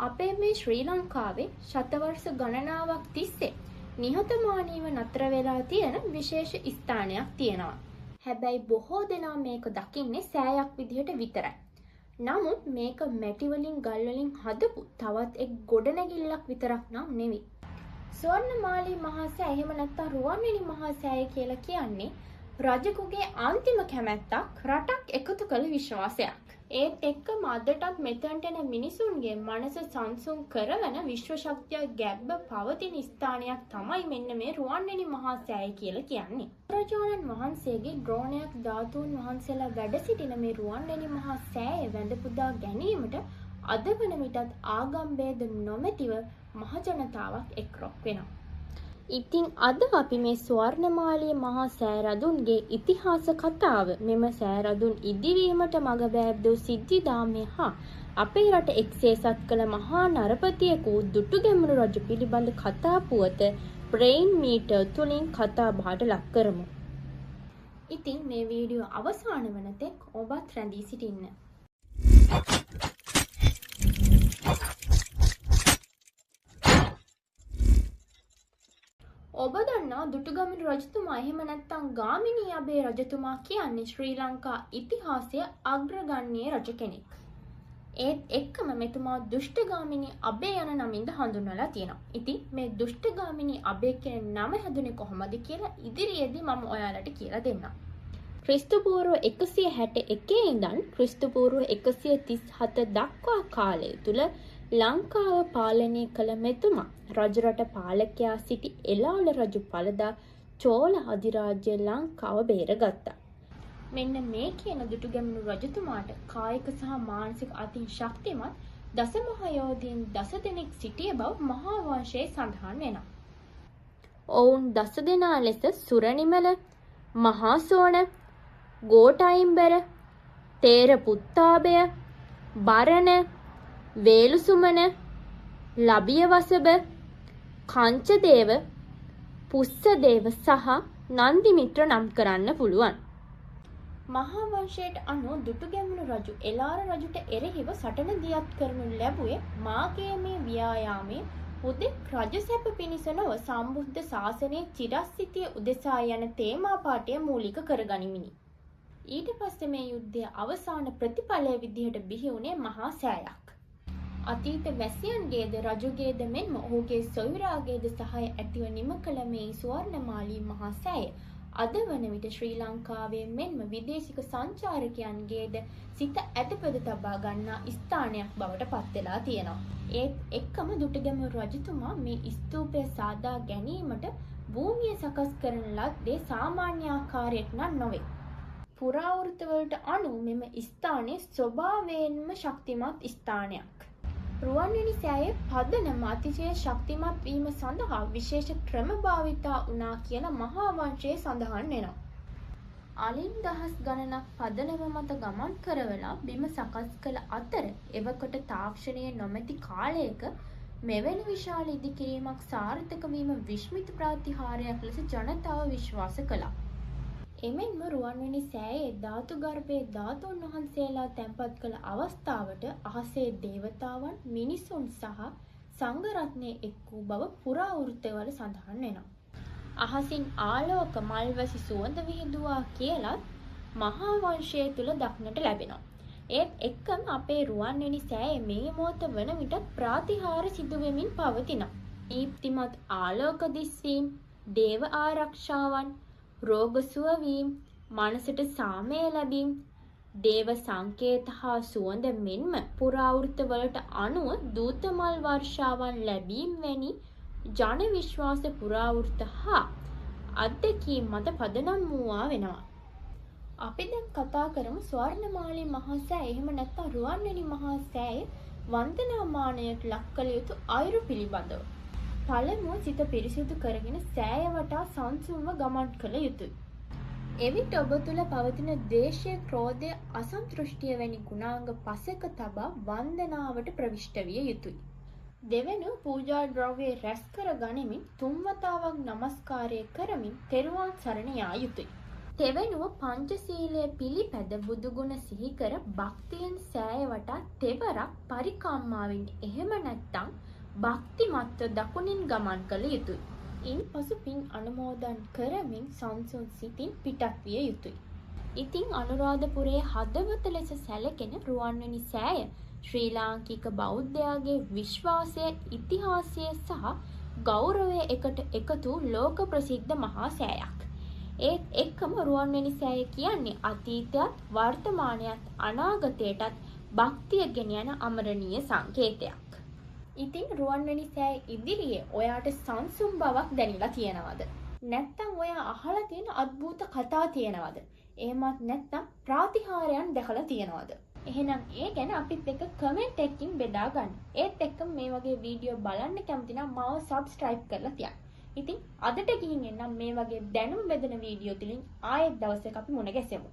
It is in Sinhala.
අපේ මේ ශ්‍රී ලංකාවේ ශතවර්ෂ ගණනාවක් තිස්සේ නිහතමානීව නතර වෙලා තියෙන විශේෂ ස්ථානයක් තියෙනවා. හැබැයි බොහෝ දෙනා මේක දකින්නේ සෑයක් විදිහට විතරයි. නමුත් මේක මැටි වලින් ගල් වලින් හදපු තවත් එක් ගොඩනැගිල්ලක් විතරක් නම් නෙවෙයි. ස්වර්ණමාලී මහා සෑය එහෙම නැත්නම් රුවන්වැලි මහා සෑය කියලා කියන්නේ රජෙකුගේ අන්තිම කැමැත්තක් රටක් එකතු කළ විශ්වාසයක්. ඒත් එක්කම අදටත් මෙතනට එන මිනිසුන්ගේ මනස සංසුන් කරවන විශ්ව ශක්තිය ගැබ්බ පවතින ස්ථානයක් තමයි මෙන්න මේ රුවන්වැලි මහා සෑය කියලා කියන්නේ. බුදුරජාණන් වහන්සේගේ ද්‍රෝණයක් ධාතුන් වහන්සේලා වැඩ සිටින මේ රුවන්වැලි මහා සෑය වැඳ පුදා ගැනීමට අද වන විටත් ආගම් ભેද නොමැතිව මහ ජනතාවක් එක්රොක් වෙනවා. ඉතින් අද අපි මේ ස්වර්ණමාලී මහා සෑ රදුන්ගේ ඉතිහාස කතාව මෙම සෑ රදුන් ඉදිවීමට මඟ බෑබ්දූ සිද්ධිදාමය හා අපේ රට එක්සේසත් කළ මහා නරපතියෙකු දුටුගැමුණු රජු පිළිබඳ කතා පුවත බ්‍රේන් මීටර් තුලින් කතා බහට ලක් කරමු. ඉතින් මේ වීඩියෝ අවසාන වන තෙක් ඔබත් රැඳී සිටින්න. ඔබ දන්නා දුටුගැමුණු රජතුමා එහෙම නැත්නම් ගාමිණී අබේ රජතුමා කියන්නේ ශ්‍රී ලංකා ඉතිහාසයේ අග්‍රගණ්‍ය රජ කෙනෙක්. ඒත් එක්කම මෙතුමා දුෂ්ටගාමිණී අබේ යන නමින්ද හඳුන්වලා තියෙනවා. ඉතින් මේ දුෂ්ටගාමිණී අබේ කියන නම හැදුනේ කොහොමද කියලා ඉදිරියේදී මම ඔයාලට කියලා දෙන්නම්. ක්‍රිස්තු පූර්ව 161 ඉඳන් ක්‍රිස්තු පූර්ව 137 දක්වා කාලය තුල ලංකාව පාලනය කළ මෙතුමා රජරට පාලකයා සිටි එලාල රජු පළදා චෝල අධිරාජ්‍ය ලංකාව බේරගත්තා. මෙන්න මේ කියන දුටුගැමුණු රජතුමාට කායික සහ මානසික අතින් ශක්තිමත් දසමහයෝධීන් 10 දෙනෙක් සිටිය බව මහා වංශයේ සඳහන් වෙනවා. ඔවුන් 10 දෙනා ලෙස සුරනිමල, මහා සෝන, ගෝඨයිම්බර, තේර පුත්තාභය, බරණ, වේලුසුමන, ලබිය වසබ, කංචදේව, පුස්සදේව සහ නන්දිමිත්‍ර නම් කරන්න පුළුවන්. මහා වංශයට අනුව දුටුගැමුණු රජු එලාර රජුට එරෙහිව සටන දියත් කරනු ලැබුවේ මාගේ මේ ව්‍යායාමයේ හුදෙක් රජසැප පිණිස නොව සම්බුද්ධ ශාසනයේ චිරස්ථිතිය උදෙසා යන තේමා පාඨය මූලික කරගනිමිනි. ඊට පස්සේ මේ යුද්ධයේ අවසාන ප්‍රතිඵලය විදිහට බිහි වුණේ මහා සෑයක්. අතීත වැසියන්ගේද රජුගේද මෙන්ම ඔහුගේ සොයුරාගේද සහාය ඇතිව නිම කළ මේ ස්වර්ණමාලී මහා සෑය අද වන විට ශ්‍රී ලංකාවේ මෙන්ම විදේශික සංචාරකයන්ගේද සිත ඇතපද තබා ගන්නා ස්ථානයක් බවට පත් වෙලා තියෙනවා. ඒත් එක්කම දුටුගැමුණු රජතුමා මේ ස්තූපය සාදා ගැනීමට භූමිය සකස් කරන ලද්දේ සාමාන්‍ය ආකාරයට නම් නොවේ. පුරාවෘත්තවලට අනුව මෙම ස්ථානයේ ස්වභාවයෙන්ම ශක්තිමත් ස්ථානයක්. රුවන්වැලි සෑයේ පදනම අතිශය ශක්තිමත් වීම සඳහා විශේෂ ක්‍රම භාවිතා වුණා කියලා මහා වංශයේ සඳහන් වෙනවා. අලින් දහස් ගණනක් පදනම මත ගමන් කරවලා බිම සකස් කළ අතර එවකට තාක්ෂණයේ නොමැති කාලයක මෙවැනි විශාල ඉදිකිරීමක් සාර්ථක වීම විශ්මිත ප්‍රතිහාරයක් ලෙස ජනතාව විශ්වාස කළා. එමෙන්ම රුවන්වැලි සෑයේ ධාතු ගර්භයේ ධාතුන් වහන්සේලා තැන්පත් කළ අවස්ථාවට අහසේ දේවතාවන්, මිනිසුන් සහ සංඝ රත්නය එක් වූ බව පුරාවෘත්තවල සඳහන් වෙනවා. අහසින් ආලෝක මල්වැසි සුවඳ විහිදුවා කියලත් මහා වංශය තුල දක්නට ලැබෙනවා. ඒත් එක්කම අපේ රුවන්වැලි සෑයේ මේ මොහොත වන විට ප්‍රතිහාර සිදු වෙමින් පවතිනවා. දීප්තිමත් ආලෝක දිස්වීම්, දේව ආරක්ෂාවන්, රෝග සුවවීම, මනසට සාමය ලැබීම, දේව සංකේත හා සුවඳ මෙන්ම පුරාවෘත්තවලට අනුව දූතමල් වර්ෂාවන් ලැබීම වැනි ජන විශ්වාස පුරාවෘත්ත හා අත්දැකීම් මත පදනම් වූවා වෙනවා. අපි දැන් කතා කරමු ස්වර්ණමාලී මහා සෑය එහෙම නැත්නම් රුවන්වැලි මහා සෑය වන්දනාමානයට ලක් කළ යුතු අයුරු පිළිබඳව. පළමුව සිත පිරිසිදු කරගෙන සෑය වටා සංසුන්ව ගමන් කළ යුතුය. එවිට ඔබ තුළ පවතින ද්වේෂය, ක්‍රෝධය, අසන්තෘෂ්ටිය වැනි ගුණාංග පසෙක තබා වන්දනාවට ප්‍රවිෂ්ඨ විය යුතුය. දෙවෙනුව පූජා ද්‍රව්‍ය රැස් කර ගනිමින් තුන් වතාවක් නමස්කාරය කරමින් තෙරුවන් සරණ යා යුතුය. තෙවනුව පංචශීලයේ පිළිපැද බුදුගුණ සිහිකර භක්තියෙන් සෑය වටා තෙවරක් පරිකම්මාවෙන් එහෙම නැත්නම් භක්තිමත්ව දකුණින් ගමන් කළ යුතුය. ඉන් පසු පින් අනුමෝදන් කරමින් සංසුන් සිතින් පිටත් විය යුතුය. ඉතින් අනුරාධපුරයේ හදවත ලෙස සැලකෙන රුවන්වැලි සෑය ශ්‍රී ලාංකික බෞද්ධයාගේ විශ්වාසය, ඉතිහාසය සහ ගෞරවය එකට එකතු ලෝක ප්‍රසිද්ධ මහා සෑයක්. ඒත් එක්කම රුවන්වැලි සෑය කියන්නේ අතීතයත් වර්තමානයත් අනාගතයටත් භක්තිය ගෙන යන අමරණීය සංකේතයක්. ඉතින් රුවන්වැලි සෑය ඉදිරියේ ඔයාට සංසුම් බවක් දැනෙලා තියෙනවද? නැත්නම් ඔයා අහලා තියෙන අద్భుත කතා තියෙනවද? එහෙමත් නැත්නම් ප්‍රාතිහාර්යයන් දැකලා තියෙනවද? එහෙනම් ඒ ගැන අපිත් එක්ක කමෙන්ට් එකකින් බෙදා ගන්න. ඒත් එක්කම මේ වගේ වීඩියෝ බලන්න කැමති නම් මාව සබ්ස්ක්‍රයිබ් කරලා තියන්න. ඉතින් අදට ගිහින් එන්නම් මේ වගේ දැනුම් බෙදෙන වීඩියෝ තුලින් ආයෙත් දවසක අපි මුණ ගැසෙමු.